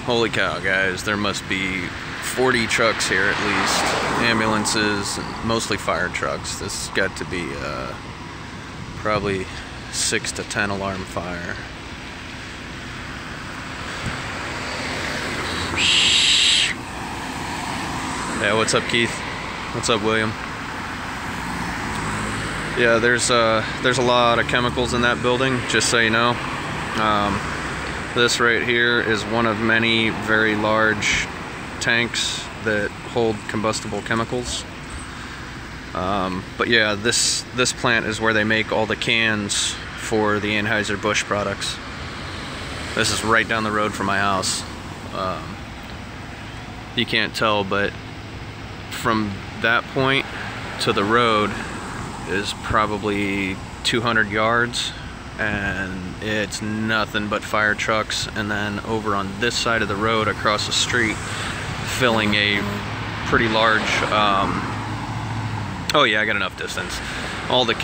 Holy cow, guys, there must be 40 trucks here at least. Ambulances, and mostly fire trucks. This has got to be probably 6 to 10 alarm fire. Yeah, what's up, Keith? What's up, William? Yeah, there's a lot of chemicals in that building, just so you know. This right here is one of many very large tanks that hold combustible chemicals. But yeah, this plant is where they make all the cans for the Anheiser Busch products. This is right down the road from my house. You can't tell, but from that point to the road is probably 200 yards, and it's nothing but fire trucks. And then over on this side of the road across the street, filling a pretty large oh yeah, I got enough distance. All the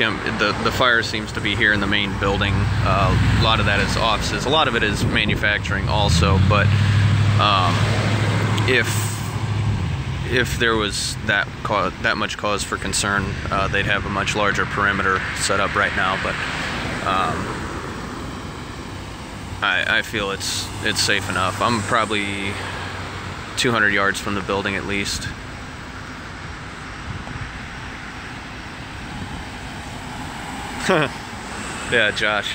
fire seems to be here in the main building. A lot of that is offices, a lot of it is manufacturing also, but if there was that much cause for concern, they'd have a much larger perimeter set up right now. But I feel it's safe enough. I'm probably 200 yards from the building at least. Yeah, Josh,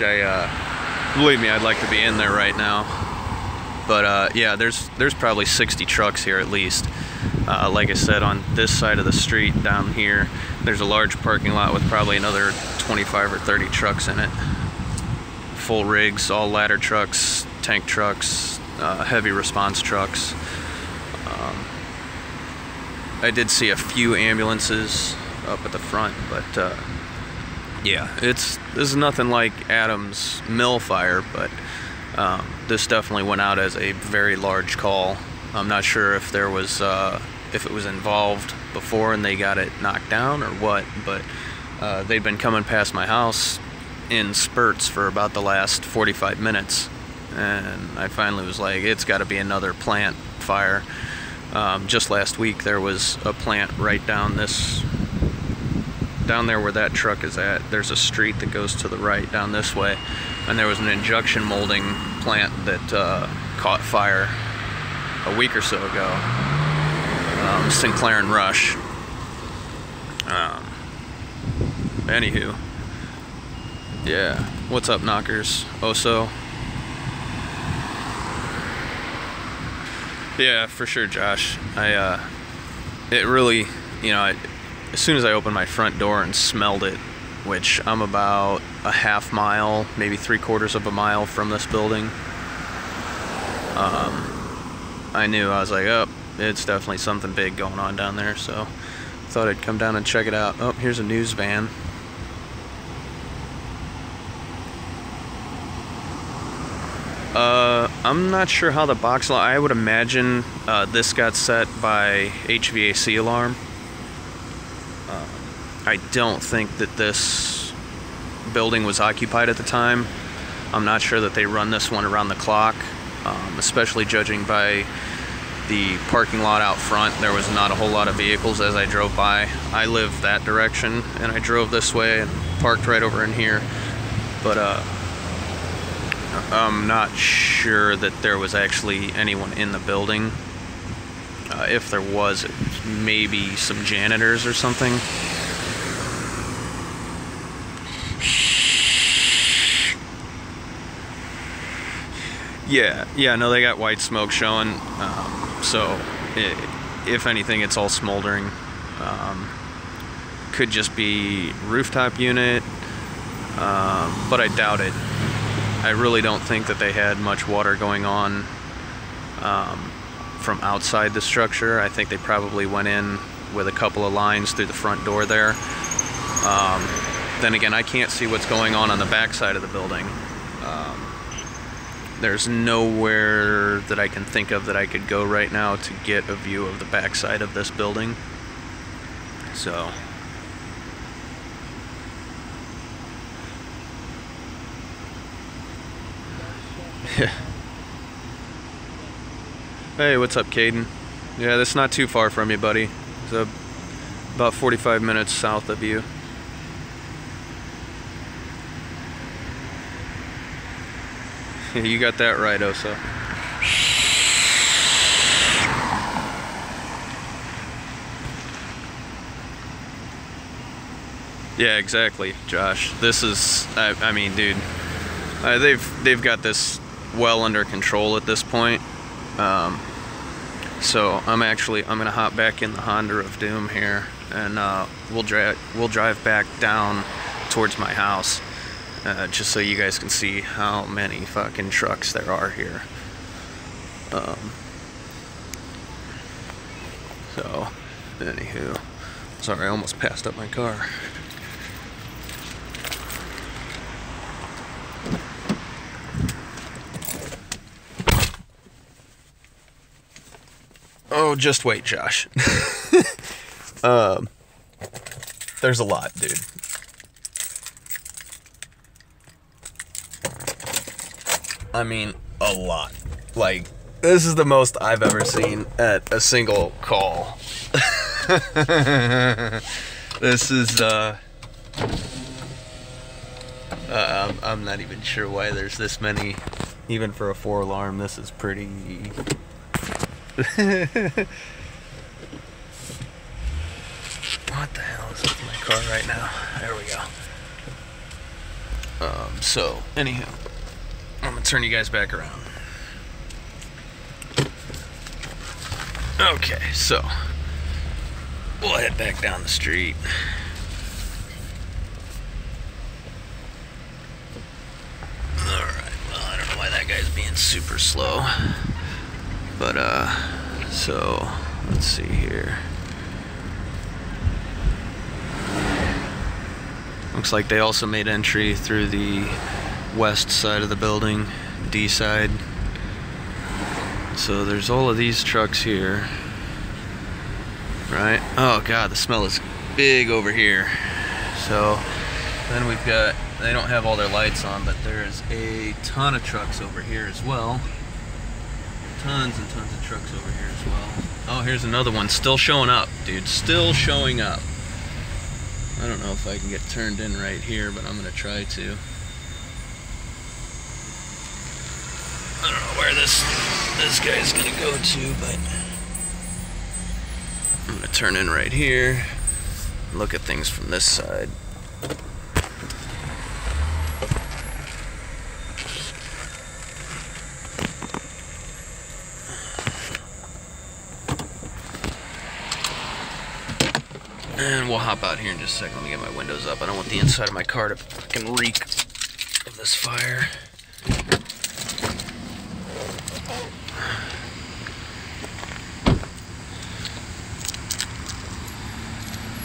believe me, I'd like to be in there right now. But yeah, there's probably 60 trucks here at least. Like I said, on this side of the street down here, there's a large parking lot with probably another 25 or 30 trucks in it. Full rigs, all ladder trucks, tank trucks, heavy response trucks. I did see a few ambulances up at the front, but yeah, this is nothing like Adam's mill fire, but this definitely went out as a very large call. I'm not sure if there was if it was involved before and they got it knocked down or what, but they'd been coming past my house in spurts for about the last 45 minutes, and I finally was like, it's got to be another plant fire. Just last week there was a plant right down there where that truck is at. There's a street that goes to the right down this way, and there was an injection molding plant that caught fire a week or so ago. Sinclair and Rush. Anywho, yeah, what's up, knockers? Oso. Yeah, for sure, Josh. It really, you know, as soon as I opened my front door and smelled it, which I'm about a half mile, maybe 3/4 of a mile from this building, I knew. I was like, oh, it's definitely something big going on down there, so thought I'd come down and check it out. Oh, here's a news van. I'm not sure how the box alarm, I would imagine this got set by HVAC alarm. I don't think that this building was occupied at the time. I'm not sure that they run this one around the clock, especially judging by the parking lot out front. There was not a whole lot of vehicles as I drove by. I live that direction, and I drove this way and parked right over in here. But I'm not sure that there was actually anyone in the building. If there was, maybe some janitors or something. Yeah, no, they got white smoke showing, so if anything, it's all smoldering. Could just be rooftop unit, but I doubt it. I really don't think that they had much water going on from outside the structure. I think they probably went in with a couple of lines through the front door there. Then again, I can't see what's going on the back side of the building. There's nowhere that I can think of that I could go right now to get a view of the back side of this building. So Hey, what's up, Caden? Yeah, that's not too far from you, buddy. It's about 45 minutes south of you. You got that right, Osa. Yeah, exactly, Josh. This is, I mean, dude, they've got this well under control at this point. So I'm gonna hop back in the Honda of Doom here, and we'll drive back down towards my house, just so you guys can see how many fucking trucks there are here. So, anywho, sorry, I almost passed up my car. Oh, just wait, Josh. There's a lot, dude. I mean, a lot. Like, this is the most I've ever seen at a single call. This is, I'm not even sure why there's this many. Even for a 4-alarm, this is pretty... What the hell is with my car right now? There we go. So, anyhow, I'm gonna turn you guys back around. Okay, so we'll head back down the street. Alright, well, I don't know why that guy's being super slow. But, so, let's see here. Looks like they also made entry through the west side of the building, D side. So there's all of these trucks here. Right? Oh god, the smell is big over here. So, then we've got, they don't have all their lights on, but there's a ton of trucks over here as well. Tons and tons of trucks over here as well. Oh, here's another one still showing up, dude. Still showing up. I don't know if I can get turned in right here, but I'm gonna try to. I don't know where this guy's gonna go to, but I'm gonna turn in right here. Look at things from this side. And we'll hop out here in just a second. Let me get my windows up. I don't want the inside of my car to fucking reek of this fire.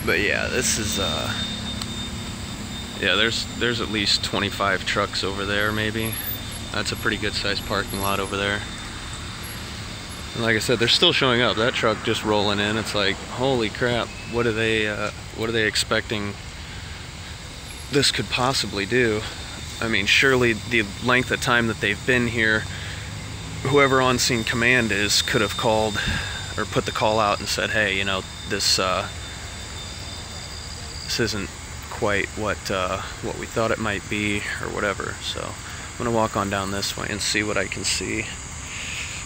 But yeah, this is yeah, there's at least 25 trucks over there, maybe. That's a pretty good sized parking lot over there. And like I said, they're still showing up. That truck just rolling in. It's like, holy crap! What are they expecting this could possibly do? I mean, surely the length of time that they've been here, whoever on scene command is could have called or put the call out and said, hey, you know, this isn't quite what we thought it might be or whatever. So I'm gonna walk on down this way and see what I can see.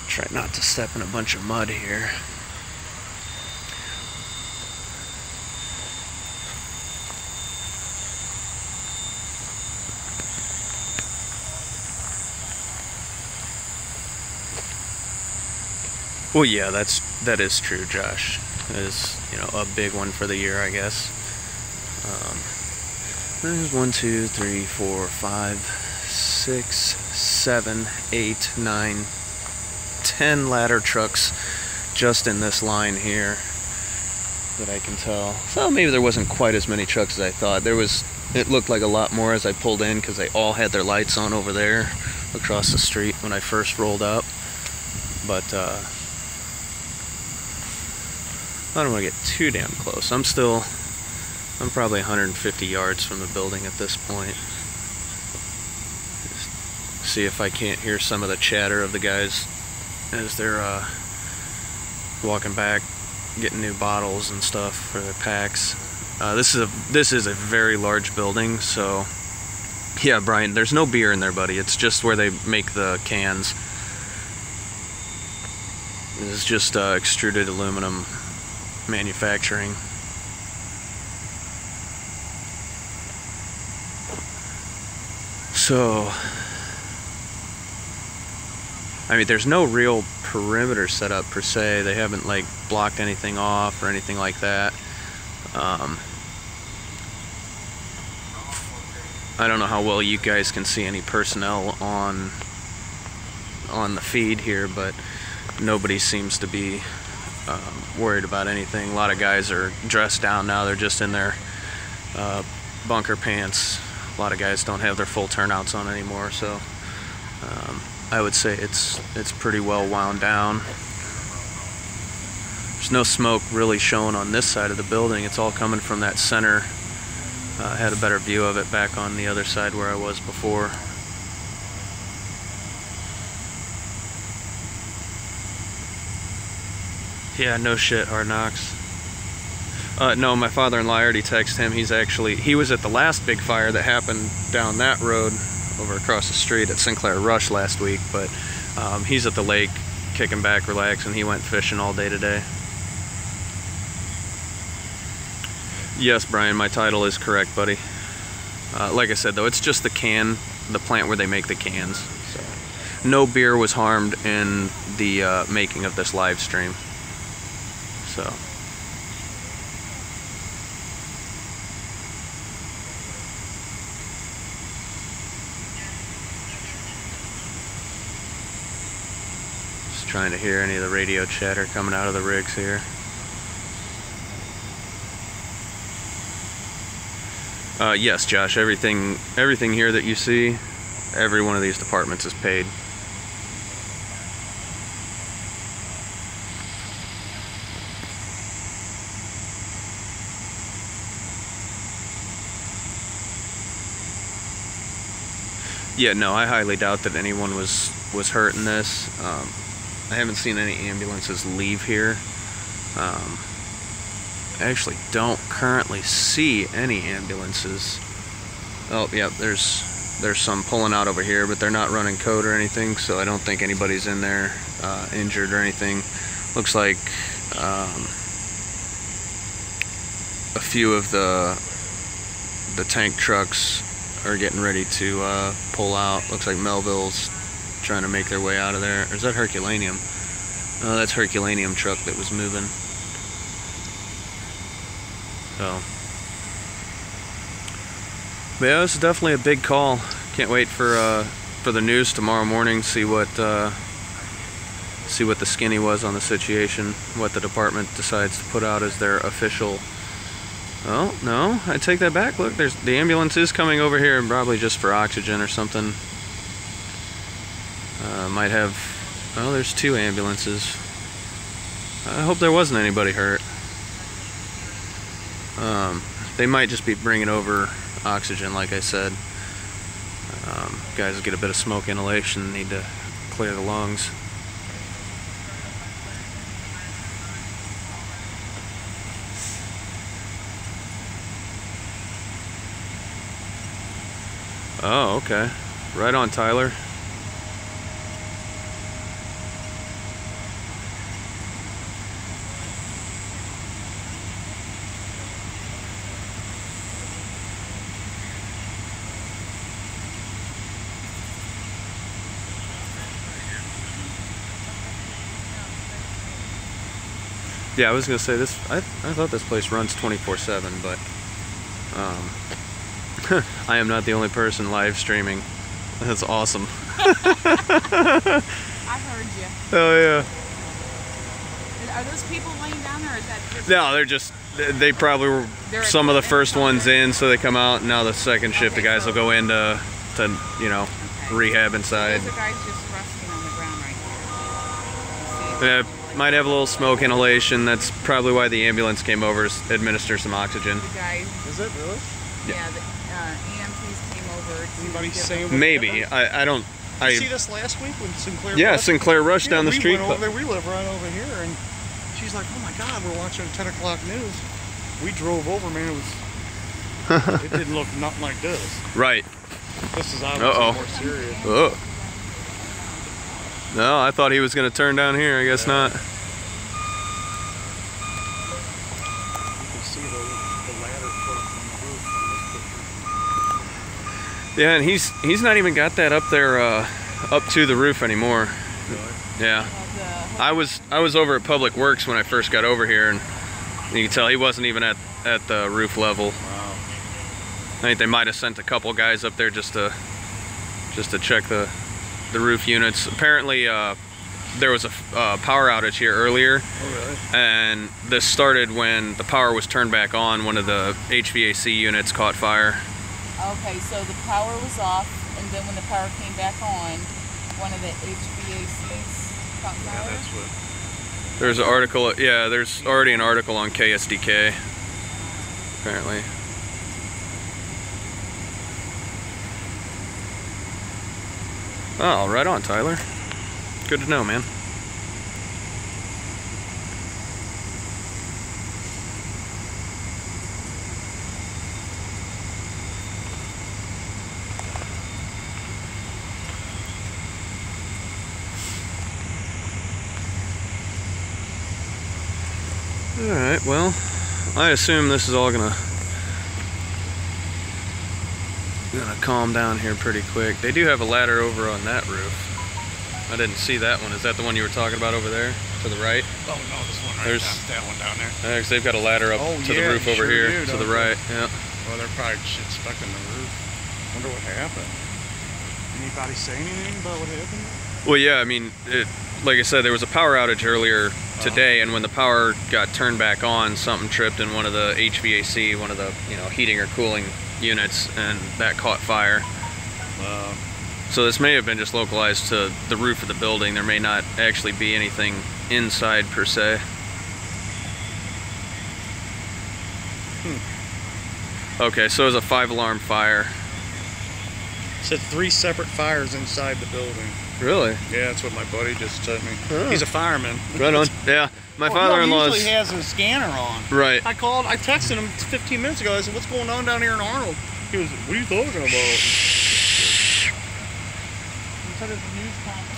Try not to step in a bunch of mud here. Well, yeah, that is true, Josh. That is, you know, a big one for the year, I guess. There's 1, 2, 3, 4, 5, 6, 7, 8, 9, 10 ladder trucks just in this line here that I can tell. So maybe there wasn't quite as many trucks as I thought. It looked like a lot more as I pulled in because they all had their lights on over there across the street when I first rolled up. But I don't want to get too damn close. I'm probably 150 yards from the building at this point. Just see if I can't hear some of the chatter of the guys as they're walking back, getting new bottles and stuff for their packs. This is a very large building, so yeah, Brian, there's no beer in there, buddy. It's just where they make the cans. This is just extruded aluminum manufacturing. So, I mean, there's no real perimeter set up per se. They haven't like blocked anything off or anything like that. I don't know how well you guys can see any personnel on the feed here, but nobody seems to be worried about anything. A lot of guys are dressed down now. They're just in their bunker pants. A lot of guys don't have their full turnouts on anymore, so I would say it's pretty well wound down. There's no smoke really showing on this side of the building. It's all coming from that center. I had a better view of it back on the other side where I was before. Yeah, no shit, Hard Knocks. No, my father-in-law, I already texted him. He was at the last big fire that happened down that road over across the street at Sinclair Rush last week, but he's at the lake kicking back, relaxing. He went fishing all day today. Yes, Brian, my title is correct, buddy. Like I said, though, it's just the plant where they make the cans. So, no beer was harmed in the making of this live stream. So. Just trying to hear any of the radio chatter coming out of the rigs here. Yes, Josh, everything here that you see, every one of these departments is paid. Yeah, no, I highly doubt that anyone was hurt in this. I haven't seen any ambulances leave here. I actually don't currently see any ambulances. Oh, yeah, there's some pulling out over here, but they're not running code or anything, so I don't think anybody's in there injured or anything. Looks like a few of the tank trucks are getting ready to pull out. Looks like Melville's trying to make their way out of there. Or is that Herculaneum? Oh, that's Herculaneum truck that was moving. So, but yeah, this is definitely a big call. Can't wait for the news tomorrow morning. See what the skinny was on the situation. What the department decides to put out as their official. Oh no, I take that back. Look, the ambulance is coming over here, probably just for oxygen or something. Might have. Oh, there's two ambulances. I hope there wasn't anybody hurt. They might just be bringing over oxygen, like I said. Guys get a bit of smoke inhalation, need to clear the lungs. Oh, okay. Right on, Tyler. Yeah, I was gonna say this. I thought this place runs 24/7, but I am not the only person live streaming. That's awesome. I heard you. Oh yeah. Are those people laying down there, or is that just... No, they probably were some of the first ones in, so they come out, and now the second shift, the guys will go in to you know, rehab inside. There's a guy's just resting on the ground right here. Might have a little smoke inhalation. That's probably why the ambulance came over to administer some oxygen. The guy... Is it really? Yeah, the EMTs came over to... Anybody say... Maybe. I don't... Did you see this last week when Sinclair... Yeah, Rush? Sinclair Rush down the street. We went over there. We live right over here, and she's like, oh my God, we're watching 10 o'clock news. We drove over, man. It was. It didn't look nothing like this. Right. This is obviously more serious. Oh. No, I thought he was going to turn down here. I guess not. You can see the ladder from the roof. Yeah, and he's not even got that up there, up to the roof anymore. Really? Yeah. I was over at Public Works when I first got over here, and you can tell he wasn't even at the roof level. Wow. I think they might have sent a couple guys up there just to check the roof units. Apparently, there was a power outage here earlier. Oh, really? And this started when the power was turned back on. One of the HVAC units caught fire. Okay, so the power was off, and then when the power came back on, one of the HVACs caught fire? Yeah, that's what... There's an article, yeah, there's already an article on KSDK, apparently. Oh, right on, Tyler. Good to know, man. Alright, well, I assume this is all gonna calm down here pretty quick. They do have a ladder over on that roof. I didn't see that one. Is that the one you were talking about over there to the right? Oh no, this one right. There's that one down there. Because they've got a ladder up to the roof over here to the right. Yeah. Well, they're probably inspecting the roof. Wonder what happened. Anybody say anything about what happened? Well, yeah, I mean, like I said, there was a power outage earlier today, and when the power got turned back on, something tripped in one of the HVAC, one of the heating or cooling units, and that caught fire. So this may have been just localized to the roof of the building. There may not actually be anything inside per se. Okay, so it was a 5-alarm fire. It said 3 separate fires inside the building. Really? Yeah, that's what my buddy just told me. Oh. He's a fireman. Right on. Yeah, my father-in-law usually has a scanner on. Right. I texted him 15 minutes ago. I said, "What's going on down here in Arnold?" He goes, "What are you talking about?" He said it's a news conference.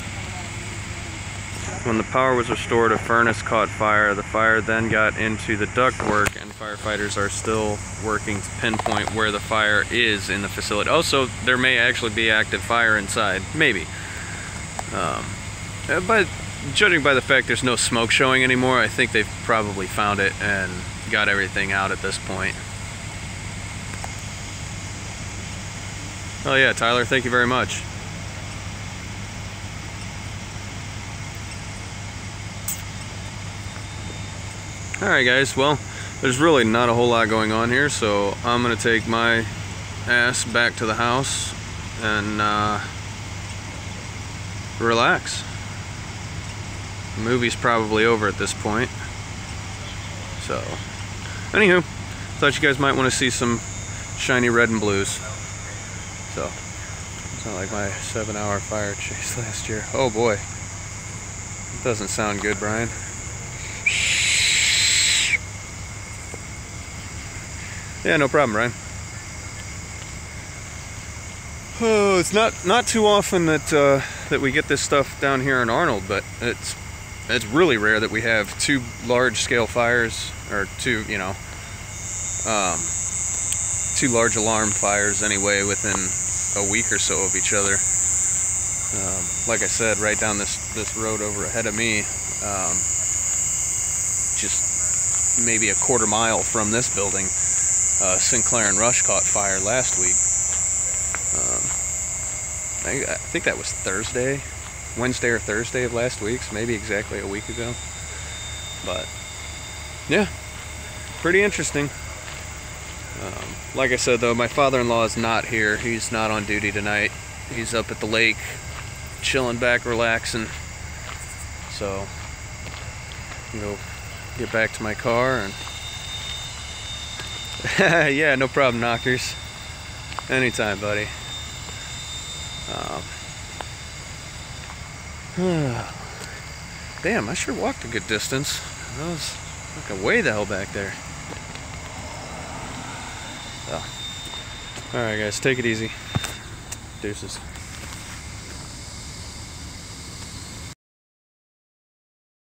When the power was restored, a furnace caught fire. The fire then got into the ductwork, and firefighters are still working to pinpoint where the fire is in the facility. Also, there may actually be active fire inside. Maybe. But judging by the fact there's no smoke showing anymore, I think they've probably found it and got everything out at this point. Oh yeah, Tyler, thank you very much. Alright guys, well, there's really not a whole lot going on here, so I'm going to take my ass back to the house and relax. The movie's probably over at this point. So, anywho, thought you guys might want to see some shiny red and blues. So, it's not like my 7-hour fire chase last year. Oh boy. It doesn't sound good, Brian. Yeah, no problem, Brian. Oh, it's not too often that we get this stuff down here in Arnold, but it's really rare that we have 2 large-scale fires, or 2 large alarm fires anyway within a week or so of each other. Like I said, right down this road over ahead of me, just maybe a quarter mile from this building, Sinclair and Rush caught fire last week. I think that was Wednesday or Thursday of last week, so maybe exactly a week ago. But yeah, pretty interesting. Like I said though, my father-in-law is not here. He's not on duty tonight. He's up at the lake, chilling back, relaxing. So I'm gonna go get back to my car and yeah, no problem, knockers. Anytime, buddy. Damn, I sure walked a good distance. That was like way the hell back there. Oh. Alright guys, take it easy. Deuces.